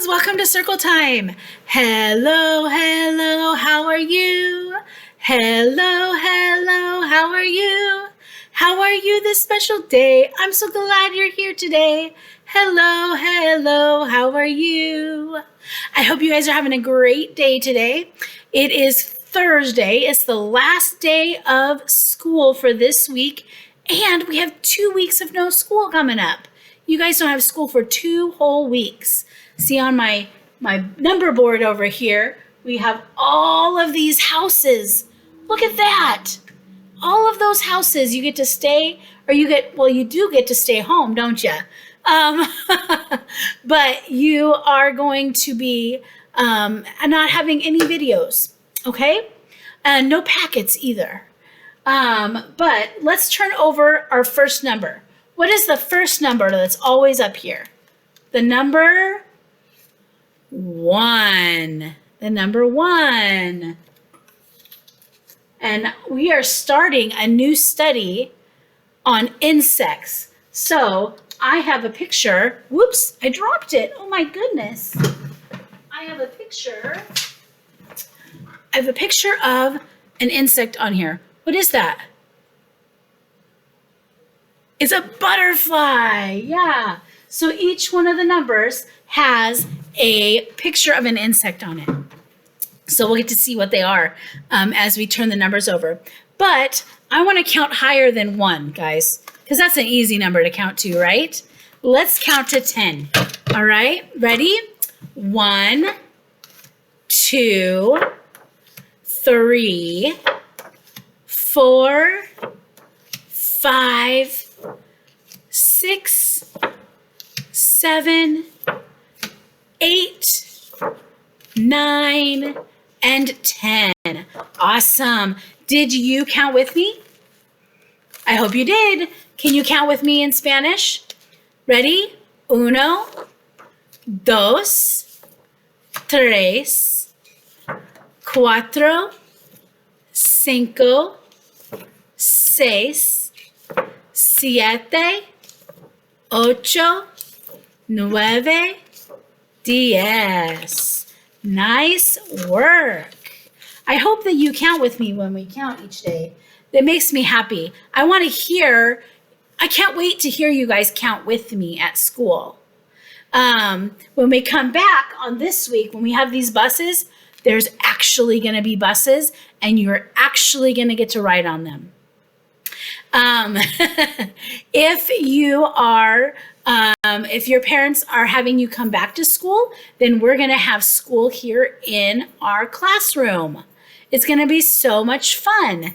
welcome to Circle Time. Hello, hello, how are you? Hello, hello, how are you? How are you this special day? I'm so glad you're here today. Hello, hello, how are you? I hope you guys are having a great day today. It is Thursday. It's the last day of school for this week, and we have 2 weeks of no school coming up. You guys don't have school for 2 whole weeks. See on my number board over here, we have all of these houses. Look at that. All of those houses you get to stay, or you do get to stay home, don't you? But you are going to be not having any videos, okay? And no packets either. But let's turn over our first number. What is the first number that's always up here? The number 1. The number 1. And we are starting a new study on insects. So I have a picture. Whoops, I dropped it. Oh my goodness. I have a picture of an insect on here. What is that? It's a butterfly. Yeah. So each one of the numbers has a picture of an insect on it. So we'll get to see what they are as we turn the numbers over. But I want to count higher than 1, guys, because that's an easy number to count to, right? Let's count to 10. All right, ready? 1, 2, 3, 4, 5, 6, 7, 8, 9, and 10. Awesome. Did you count with me? I hope you did. Can you count with me in Spanish? Ready? 1, 2, 3, 4, 5, 6, 7, 8, 9, 10. Nice work. I hope that you count with me when we count each day. That makes me happy. I can't wait to hear you guys count with me at school. When we come back on this week, when we have these buses, there's actually going to be buses, and you're actually going to get to ride on them. If your parents are having you come back to school, then we're going to have school here in our classroom. It's going to be so much fun.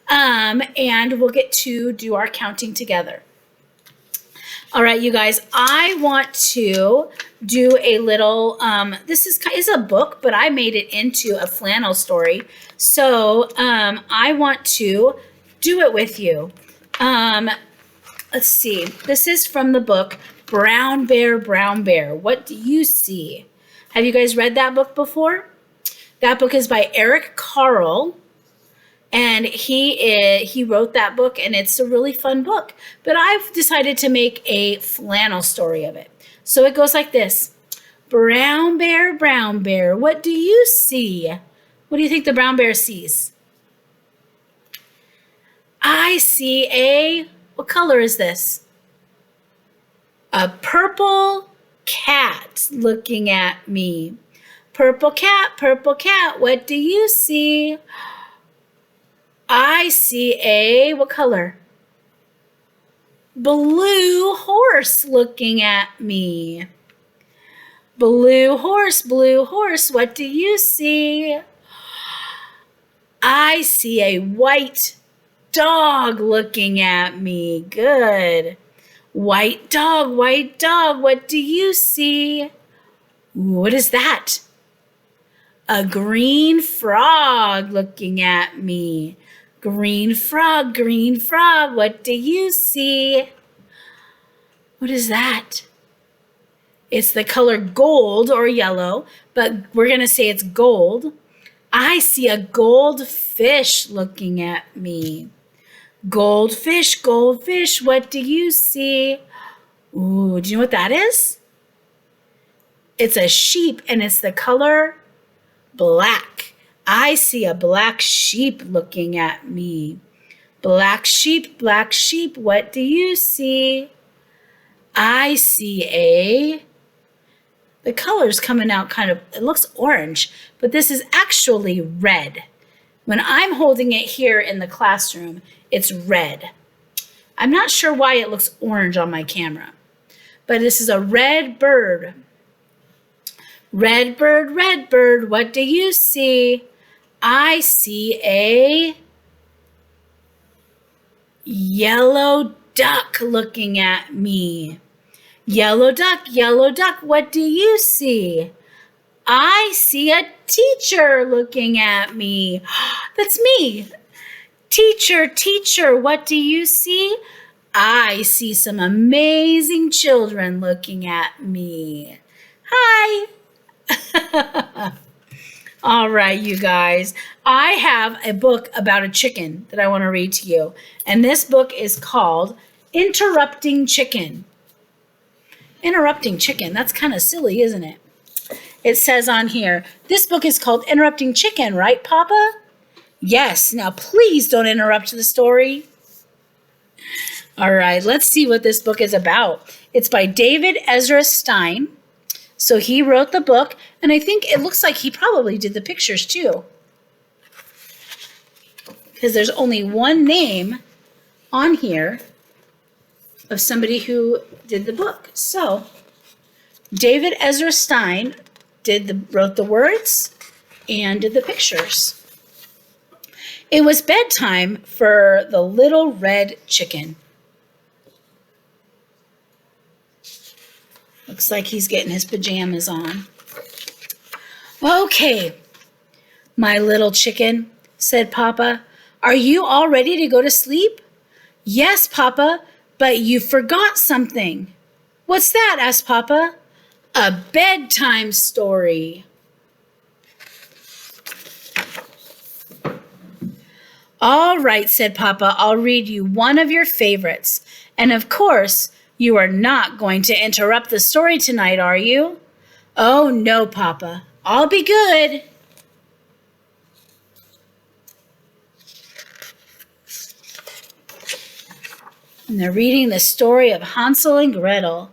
And we'll get to do our counting together. All right, you guys, I want to do a little, this is a book, but I made it into a flannel story. So I want to do it with you. Let's see. This is from the book, Brown Bear, Brown Bear. What do you see? Have you guys read that book before? That book is by Eric Carle, and he wrote that book, and it's a really fun book. But I've decided to make a flannel story of it. So it goes like this. Brown bear, what do you see? What do you think the brown bear sees? I see what color is this? A purple cat looking at me. Purple cat, what do you see? I see what color? Blue horse looking at me. Blue horse, what do you see? I see a white dog looking at me. Good. White dog, what do you see? What is that? A green frog looking at me. Green frog, what do you see? What is that? It's the color gold or yellow, but we're going to say it's gold. I see a goldfish looking at me. Goldfish, what do you see? Ooh, do you know what that is? It's a sheep and it's the color black. I see a black sheep looking at me. Black sheep, what do you see? I see the color's coming out kind of, it looks orange, but this is actually red. When I'm holding it here in the classroom, it's red. I'm not sure why it looks orange on my camera, but this is a red bird. Red bird, what do you see? I see a yellow duck looking at me. Yellow duck, what do you see? I see a teacher looking at me. That's me. Teacher, what do you see? I see some amazing children looking at me. Hi. All right, you guys. I have a book about a chicken that I want to read to you. And this book is called Interrupting Chicken. Interrupting Chicken. That's kind of silly, isn't it? It says on here, this book is called Interrupting Chicken, right, Papa? Yes. Now, please don't interrupt the story. All right, let's see what this book is about. It's by David Ezra Stein. So he wrote the book, and I think it looks like he probably did the pictures too, because there's only one name on here of somebody who did the book. So David Ezra Stein wrote the words and did the pictures. It was bedtime for the little red chicken. Looks like he's getting his pajamas on. Okay, my little chicken, said Papa. Are you all ready to go to sleep? Yes, Papa, but you forgot something. What's that? Asked Papa. A bedtime story. All right, said Papa, I'll read you one of your favorites. And of course, you are not going to interrupt the story tonight, are you? Oh, no, Papa. I'll be good. And they're reading the story of Hansel and Gretel.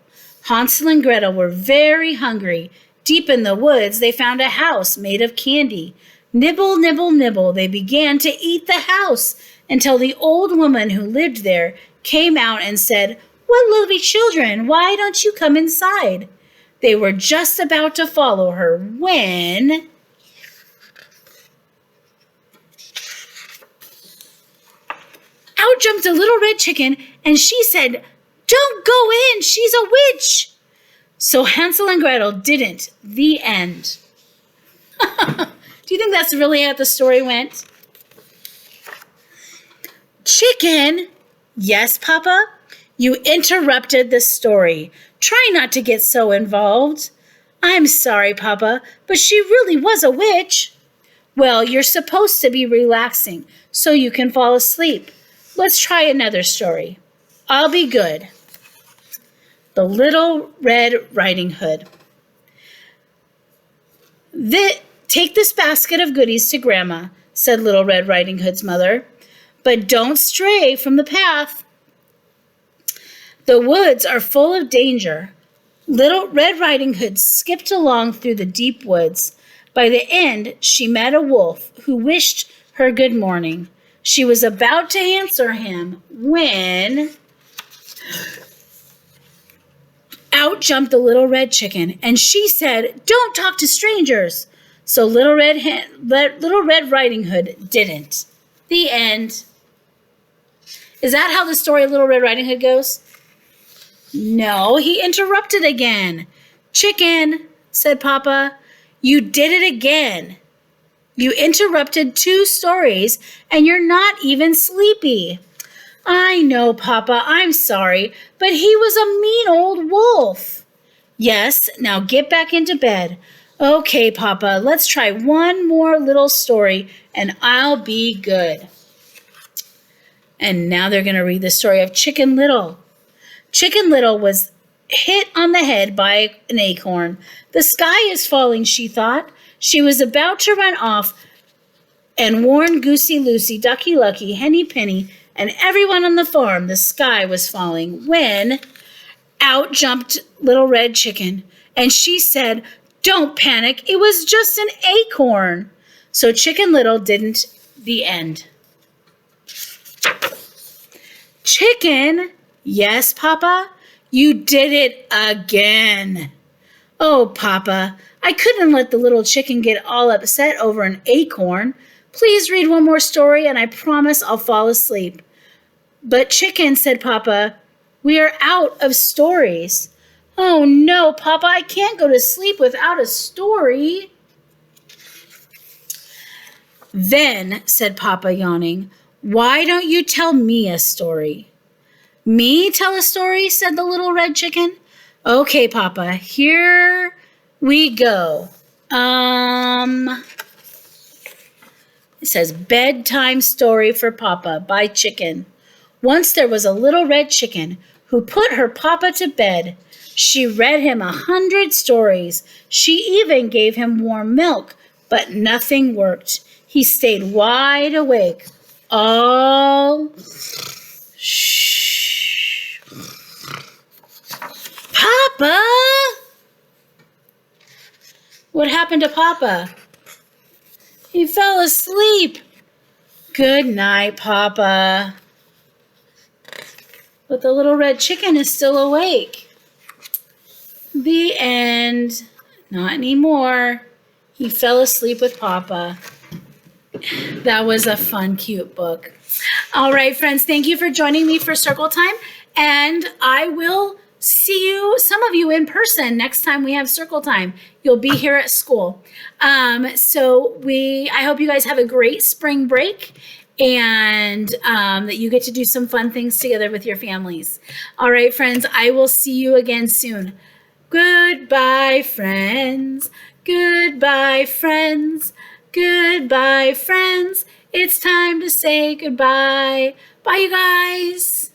Hansel and Gretel were very hungry. Deep in the woods, they found a house made of candy. Nibble, nibble, nibble, they began to eat the house until the old woman who lived there came out and said, "What lovely children, why don't you come inside?" They were just about to follow her when out jumped a little red chicken, and she said, "Don't go in, she's a witch." So Hansel and Gretel didn't. The end. Do you think that's really how the story went? Chicken? Yes, Papa? You interrupted the story. Try not to get so involved. I'm sorry, Papa, but she really was a witch. Well, you're supposed to be relaxing so you can fall asleep. Let's try another story. I'll be good. The Little Red Riding Hood. Take this basket of goodies to Grandma, said Little Red Riding Hood's mother, but don't stray from the path. The woods are full of danger. Little Red Riding Hood skipped along through the deep woods. By the end, she met a wolf who wished her good morning. She was about to answer him when out jumped the little red chicken, and she said, "Don't talk to strangers." So Little Red Riding Hood didn't. The end. Is that how the story of Little Red Riding Hood goes? No, he interrupted again. Chicken, said Papa, you did it again. You interrupted 2 stories, and you're not even sleepy. I know, Papa, I'm sorry, but he was a mean old wolf. Yes, now get back into bed. Okay, Papa, let's try one more little story, and I'll be good. And now they're going to read the story of Chicken Little. Chicken Little was hit on the head by an acorn. The sky is falling, she thought. She was about to run off and warn Goosey Lucy, Ducky Lucky, Henny Penny, and everyone on the farm the sky was falling when out jumped Little Red Chicken. And she said, "Don't panic, it was just an acorn." So Chicken Little didn't. The end. Chicken, yes, Papa, you did it again. Oh, Papa, I couldn't let the little chicken get all upset over an acorn. Please read one more story and I promise I'll fall asleep. But Chicken, said Papa, we are out of stories. Oh no, Papa, I can't go to sleep without a story. Then, said Papa, yawning, why don't you tell me a story? Me tell a story, said the little red chicken. Okay, Papa, here we go. It says Bedtime Story for Papa by Chicken. Once there was a little red chicken who put her papa to bed. She read him 100 stories. She even gave him warm milk, but nothing worked. He stayed wide awake. All shh. Papa! What happened to Papa? He fell asleep. Good night, Papa. But the little red chicken is still awake. The end. Not anymore. He fell asleep with Papa. That was a fun, cute book. All right, friends, thank you for joining me for Circle Time. And I will see you, some of you in person next time we have Circle Time. You'll be here at school. I hope you guys have a great spring break and that you get to do some fun things together with your families. All right, friends, I will see you again soon. Goodbye, friends. Goodbye, friends. Goodbye, friends. It's time to say goodbye. Bye, you guys.